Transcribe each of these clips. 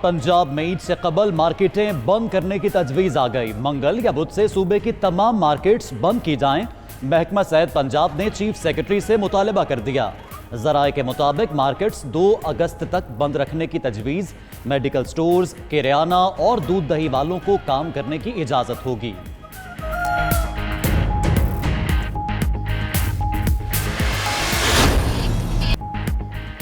पंजाब में ईद से कबल मार्केटें बंद करने की तजवीज़ आ गई। मंगल या बुध से सूबे की तमाम मार्केट्स बंद की जाएं। महकमा सेहत पंजाब ने चीफ सेक्रेटरी से मुतालबा कर दिया। ज़राए के मुताबिक मार्केट्स 2 अगस्त तक बंद रखने की तजवीज़। मेडिकल स्टोर्स, किराना और दूध दही वालों को काम करने की इजाज़त होगी।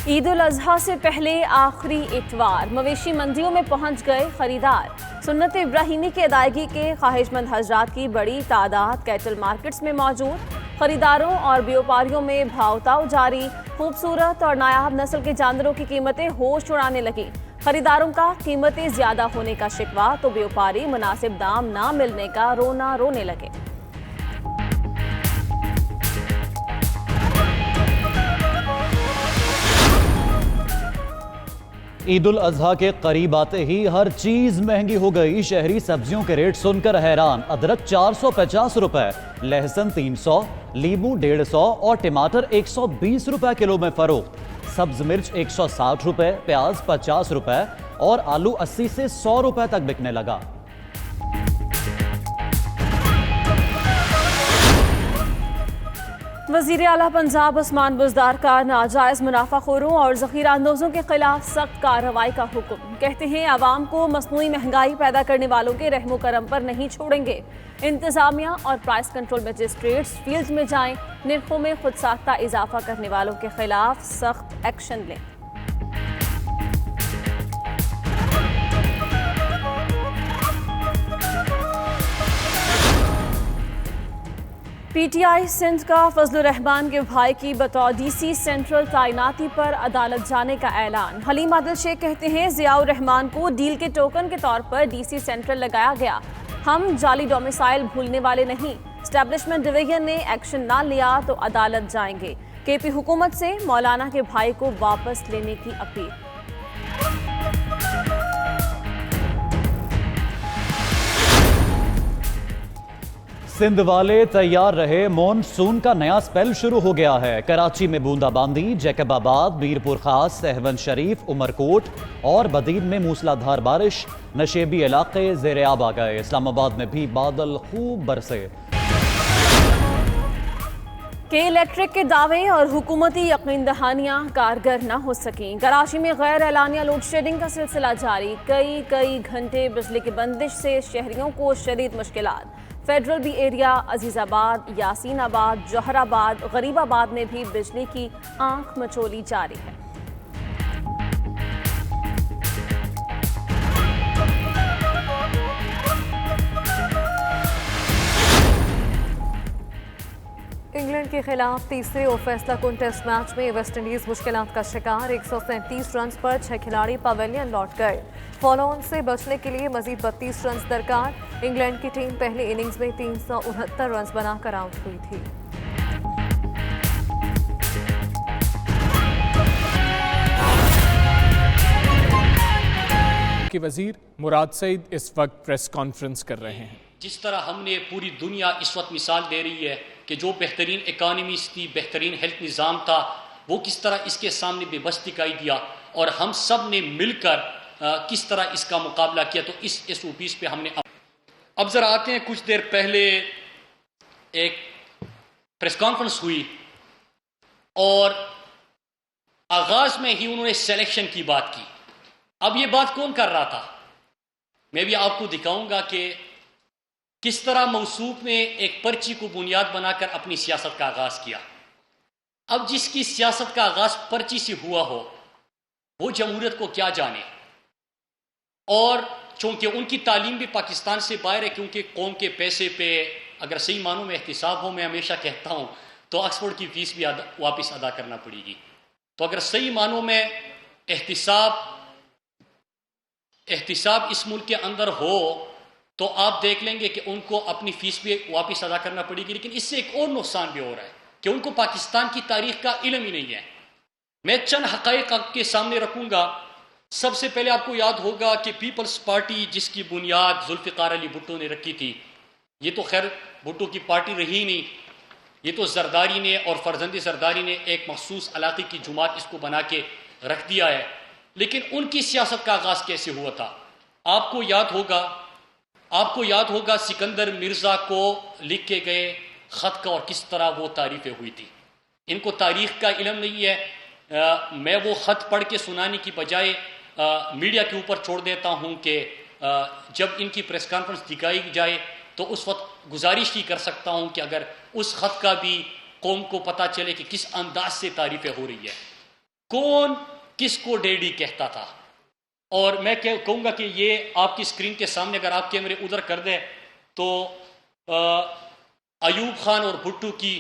ईद उल अजहा से पहले आखिरी इतवार मवेशी मंडियों में पहुंच गए खरीदार। सुन्नत इब्राहिमी की अदायगी के ख्वाहिशमंद हजरात की बड़ी तादाद कैटल मार्केट्स में मौजूद। खरीदारों और व्यापारियों में भावताव जारी। खूबसूरत और नायाब नस्ल के जानवरों की कीमतें होश उड़ाने लगी। खरीदारों का कीमतें ज्यादा होने का शिकवा तो व्यापारी मुनासिब दाम ना मिलने का रोना रोने लगे। ईद उल अजहा के करीब आते ही हर चीज महंगी हो गई। शहरी सब्जियों के रेट सुनकर हैरान। अदरक 450 रुपए, लहसुन 300, लींबू 150 और टमाटर 120 रुपए किलो में फरोख्त। सब्ज मिर्च 160 रुपए, प्याज 50 रुपए और आलू 80 से 100 रुपए तक बिकने लगा। वज़ीर आला पंजाब उस्मान बुज़दार का नाजायज़ मुनाफाखोरों और ज़ख़ीरा अंदोज़ों के खिलाफ सख्त कार्रवाई का हुक्म। कहते हैं आवाम को मसनूई महंगाई पैदा करने वालों के रहमो करम पर नहीं छोड़ेंगे। इंतज़ामिया और प्राइस कंट्रोल मजिस्ट्रेट्स फील्ड में जाएं। निर्खों में खुद साख्ता इजाफा करने वालों के खिलाफ सख्त एक्शन लें। पीटीआई सिंध का फजलुर रहमान के भाई की बतौर डीसी सेंट्रल तैनाती पर अदालत जाने का ऐलान। हलीम आदिल शेख कहते हैं ज़ियाउर रहमान को डील के टोकन के तौर पर डीसी सेंट्रल लगाया गया। हम जाली डोमिसाइल भूलने वाले नहीं। एस्टैब्लिशमेंट डिवीजन ने एक्शन ना लिया तो अदालत जाएंगे। केपी हुकूमत से मौलाना के भाई को वापस लेने की अपील। सिंध वाले तैयार रहे, मॉनसून का नया स्पेल शुरू हो गया है। कराची में बूंदाबांदी, जैकबाबाद, मीरपुर खास, सहवन शरीफ, उमरकोट और बदीन में मूसलाधार बारिश। नशेबी इलाके ज़ेर-ए-आब आ गए। इस्लामाबाद में भी बादल खूब बरसे। के इलेक्ट्रिक के दावे और हुकूमती यकीन दहानियां कारगर न हो सकें। कराची में गैर एलानिया लोड शेडिंग का सिलसिला जारी। कई घंटे बिजली की बंदिश से शहरियों को शदीद मुश्किलात। Federal B area, Azizabad, Yaseenabad, Jauharabad, Gharibabad में भी बिजली की आंख मचोली जारी है। इंग्लैंड के खिलाफ तीसरे और फैसला कुन टेस्ट मैच में वेस्टइंडीज मुश्किलात का शिकार। 137 रन पर 6 खिलाड़ी पवेलियन लौट गए। फॉलो ऑन से बचने के लिए मजीद 32 रन दरकार। इंग्लैंड की टीम पहली इनिंग्स में 369 रन बनाकर आउट हुई थी। कि वजीर मुराद सईद इस वक्त प्रेस कॉन्फ्रेंस कर रहे हैं। जिस तरह हमने पूरी दुनिया इस वक्त मिसाल दे रही है कि जो बेहतरीन इकानमीज थी, बेहतरीन हेल्थ निज़ाम था, वो किस तरह इसके सामने बेबस दिखाई दिया और हम सब ने मिलकर किस तरह इसका मुकाबला किया। तो इस SOPs पे हमने अब जरा आते हैं। कुछ देर पहले एक प्रेस कॉन्फ्रेंस हुई और आगाज में ही उन्होंने सिलेक्शन की बात की। अब ये बात कौन कर रहा था? मैं भी आपको दिखाऊंगा कि किस तरह मौसूफ ने एक पर्ची को बुनियाद बनाकर अपनी सियासत का आगाज किया। अब जिसकी सियासत का आगाज पर्ची से हुआ हो वो जमहूरियत को क्या जाने। और चूंकि उनकी तालीम भी पाकिस्तान से बाहर है, क्योंकि कौम के पैसे पे अगर सही मानों में एहतिसाब हो, मैं हमेशा कहता हूं, तो ऑक्सफोर्ड की फीस भी वापस अदा करना पड़ेगी। तो अगर सही मानों में एहतिसाब इस मुल्क के अंदर हो तो आप देख लेंगे कि उनको अपनी फीस भी वापस अदा करना पड़ेगी। लेकिन इससे एक और नुकसान भी हो रहा है कि उनको पाकिस्तान की तारीख का इल्म ही नहीं है। मैं चंद हक़ाइक़ आपके सामने रखूंगा। सबसे पहले आपको याद होगा कि पीपल्स पार्टी जिसकी बुनियाद जुल्फ़िकार अली भुट्टो ने रखी थी, ये तो खैर भुट्टो की पार्टी रही नहीं, ये तो जरदारी ने और फर्जंद जरदारी ने एक मखसूस इलाके की जुमात इसको बना के रख दिया है। लेकिन उनकी सियासत का आगाज कैसे हुआ था? आपको याद होगा सिकंदर मिर्जा को लिख के गए खत का और किस तरह वो तारीफें हुई थी। इनको तारीख का इल्म नहीं है। मैं वो खत पढ़ के सुनाने की बजाय मीडिया के ऊपर छोड़ देता हूं कि जब इनकी प्रेस कॉन्फ्रेंस दिखाई जाए तो उस वक्त गुजारिश ही कर सकता हूं कि अगर उस खत का भी कौम को पता चले कि किस अंदाज से तारीफें हो रही है, कौन किसको डैडी कहता था। और मैं कहूँगा कि ये आपकी स्क्रीन के सामने अगर आप कैमरे उधर कर दें तो अयूब खान और भुट्टो की,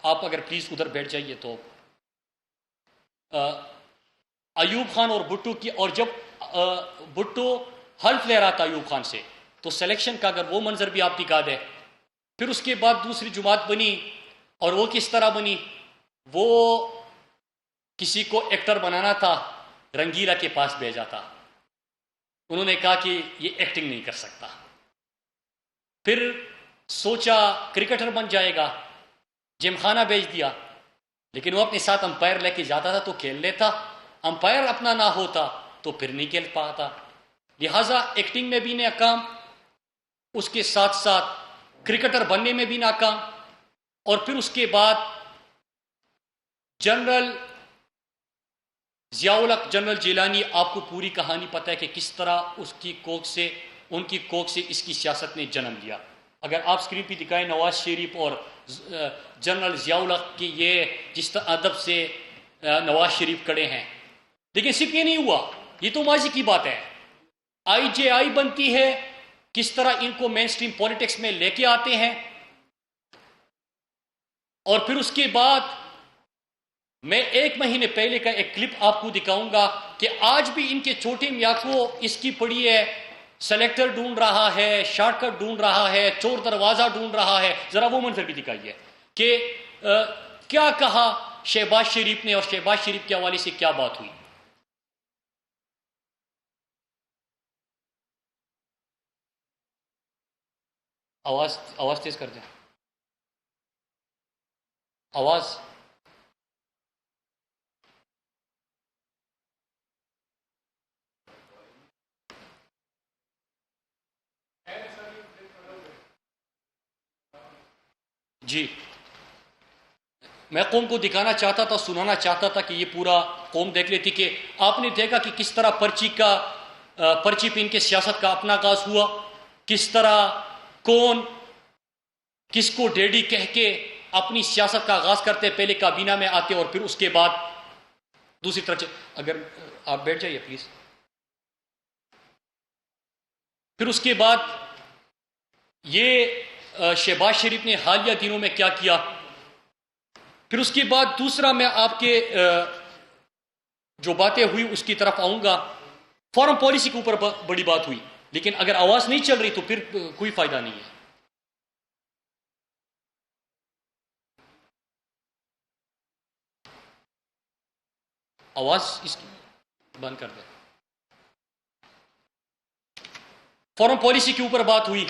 आप अगर प्लीज उधर बैठ जाइए तो अयूब खान और भुट्टो की, और जब भुट्टो हल्फ ले रहा था अयूब खान से तो सिलेक्शन का अगर वो मंजर भी आप दिखा दें। फिर उसके बाद दूसरी जुमात बनी और वो किस तरह बनी, वो किसी को एक्टर बनाना था, रंगीला के पास भेजा था। उन्होंने कहा कि ये एक्टिंग नहीं कर सकता। फिर सोचा क्रिकेटर बन जाएगा, जिमखाना भेज दिया, लेकिन वो अपने साथ अंपायर लेके जाता था तो खेल लेता, अंपायर अपना ना होता तो फिर नहीं खेल पाता। लिहाजा एक्टिंग में भी नाकाम, उसके साथ साथ क्रिकेटर बनने में भी नाकाम। और फिर उसके बाद जनरल ज़ियाउल-हक, जनरल जिलानी, आपको पूरी कहानी पता है कि किस तरह उनकी कोख से इसकी सियासत ने जन्म लिया। अगर आप स्क्रीन पर दिखाएं नवाज शरीफ और जनरल ज़ियाउल-हक की, ये जिस अदब से नवाज शरीफ खड़े हैं, लेकिन सिर्फ ये नहीं हुआ, ये तो माजी की बात है। IJI बनती है, किस तरह इनको मेन स्ट्रीम पॉलिटिक्स में लेके आते हैं। और फिर उसके बाद मैं 1 महीने पहले का एक क्लिप आपको दिखाऊंगा कि आज भी इनके छोटे मियाँ को इसकी पड़ी है, सेलेक्टर ढूंढ रहा है, शॉर्टकट ढूंढ रहा है, चोर दरवाजा ढूंढ रहा है। जरा वो मंजर भी दिखाइए कि क्या कहा शहबाज शरीफ ने और शहबाज शरीफ के हवाले से क्या बात हुई। आवाज तेज कर दें, आवाज। जी, मैं कौम को दिखाना चाहता था, सुनाना चाहता था कि ये पूरा कौम देख लेती कि आपने देखा कि किस तरह पर्ची पे इनके सियासत का अपना आगाज हुआ, किस तरह कौन किसको डैडी कह के अपनी सियासत का आगाज करते, पहले काबीना में आते और फिर उसके बाद दूसरी तरफ। अगर आप बैठ जाइए प्लीज। फिर उसके बाद ये शहबाज शरीफ ने हालिया दिनों में क्या किया। फिर उसके बाद दूसरा, मैं आपके जो बातें हुई उसकी तरफ आऊंगा। फॉरेन पॉलिसी के ऊपर बड़ी बात हुई, लेकिन अगर आवाज नहीं चल रही तो फिर कोई फायदा नहीं है। आवाज इसकी बंद कर दे। फॉरेन पॉलिसी के ऊपर बात हुई।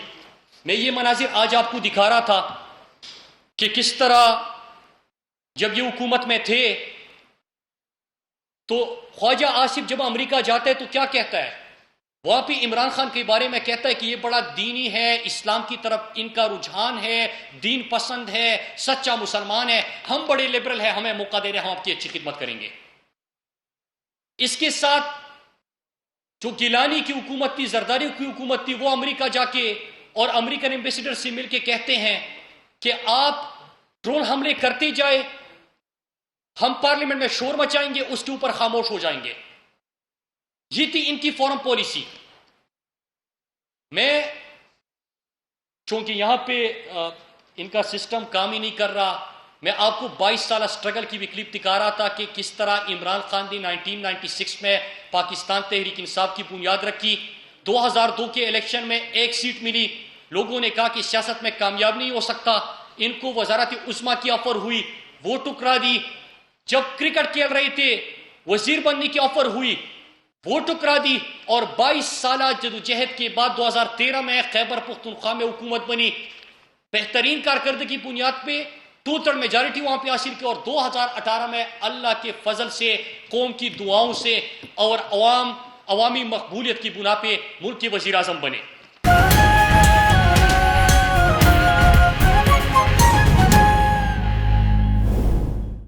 मैं ये मनाजिर आज आपको दिखा रहा था कि किस तरह जब ये हुकूमत में थे तो ख्वाजा आसिफ जब अमेरिका जाता है तो क्या कहता है, वहां पे इमरान खान के बारे में कहता है कि ये बड़ा दीनी है, इस्लाम की तरफ इनका रुझान है, दीन पसंद है, सच्चा मुसलमान है, हम बड़े लिबरल हैं, हमें मौका दे रहे हैं, हम आपकी अच्छी खिदमत करेंगे। इसके साथ जो गिलानी की हुकूमत थी, जरदारी की हुकूमत थी, वो अमेरिका जाके और अमेरिकन एम्बेसडर से मिलकर कहते हैं कि आप ड्रोन हमले करते जाए, हम पार्लियामेंट में शोर मचाएंगे, उसके ऊपर खामोश हो जाएंगे। ये थी इनकी फॉरेन पॉलिसी। मैं चूंकि यहां पे इनका सिस्टम काम ही नहीं कर रहा, मैं आपको 22 साल स्ट्रगल की भी क्लिप दिखा रहा था कि किस तरह इमरान खान ने 1996 में पाकिस्तान तहरीक इंसाफ की बुनियाद रखी। 2002 के इलेक्शन में 1 सीट मिली, लोगों ने कहा कि सियासत में कामयाब नहीं हो सकता, इनको वजारत उस्मा की ऑफर हुई, वो टुकरा दी। जब क्रिकेट खेल रहे थे वजीर बनने की ऑफर हुई, वो टुकरा दी। और 22 साल जदोजहद के बाद 2013 में खैबर पख्तूनख्वा में हुकूमत बनी। बेहतरीन कारकर्दगी की बुनियाद पे 2/3 मेजॉरिटी वहां पे हासिल की और 2018 में अल्लाह के फजल से, कौम की दुआओं से और अवामी मकबूलियत की बुना पे मुल्क के वजीर आजम बने।